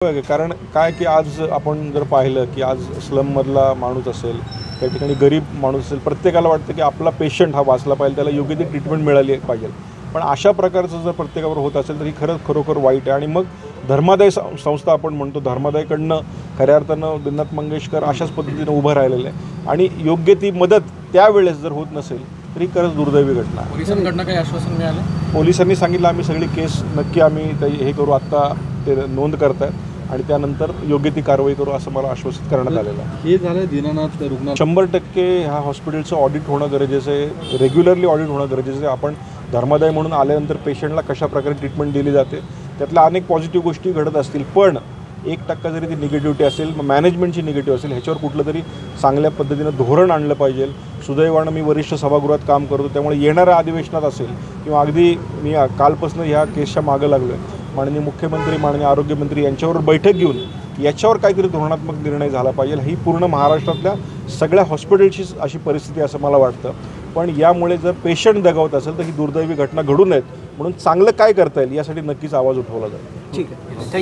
कारण काय की आज आपण जर पाहिलं की आज स्लममधला माणूस असेल, त्या ठिकाणी गरीब माणूस असेल, प्रत्येकाला वाटतं की आपला पेशंट हा वाचला पाहिजे, त्याला योग्य ती ट्रीटमेंट मिळाली पाहिजे. पण अशा प्रकारचं जर प्रत्येकावर होत असेल तर ही खरोखर वाईट आहे. आणि मग धर्मादाय संस्था आपण म्हणतो, धर्मादायकडनं खऱ्या अर्थानं दिनानाथ मंगेशकर अशाच पद्धतीनं उभं राहिलेलं आहे. आणि योग्य ती मदत त्यावेळेस जर होत नसेल तरी खरंच दुर्दैवी घटना. पोलिसांकडनं काही आश्वासन मिळालं? पोलिसांनी सांगितलं आम्ही सगळी केस नक्की आम्ही हे करू, आत्ता ते नोंद करतायत आणि त्यानंतर योग्य ती कारवाई करू असं मला आश्वासित करण्यात आलेलं आहे. हे झालं दीनानाथ रुग्णालय 100% ह्या हॉस्पिटलचं ऑडिट होणं गरजेचं आहे, रेग्युलरली ऑडिट होणं गरजेचं आहे. आपण धर्मादाय म्हणून आल्यानंतर पेशंटला कशा प्रकारे ट्रीटमेंट दिली जाते त्यातल्या अनेक पॉझिटिव्ह गोष्टी घडत असतील, पण 1% जरी ती निगेटिव्हिटी असेल, मॅनेजमेंटची निगेटिव्ह असेल, ह्याच्यावर कुठलं तरी चांगल्या पद्धतीनं धोरण आणलं पाहिजे. सुदैवानं मी वरिष्ठ सभागृहात काम करतो, त्यामुळे येणाऱ्या अधिवेशनात असेल किंवा अगदी मी कालपासून ह्या केसच्या मागं लागलो आहे, माननीय मुख्यमंत्री, माननीय आरोग्यमंत्री यांच्यावर बैठक घेऊन याच्यावर काहीतरी धोरणात्मक निर्णय झाला पाहिजे. ही पूर्ण महाराष्ट्रातल्या सगळ्या हॉस्पिटलची अशी परिस्थिती असं मला वाटतं. पण यामुळे जर पेशंट दगावत असेल तर ही दुर्दैवी घटना घडू नयेत म्हणून चांगलं काय करता येईल यासाठी नक्कीच आवाज उठवला जाईल. ठीक आहे.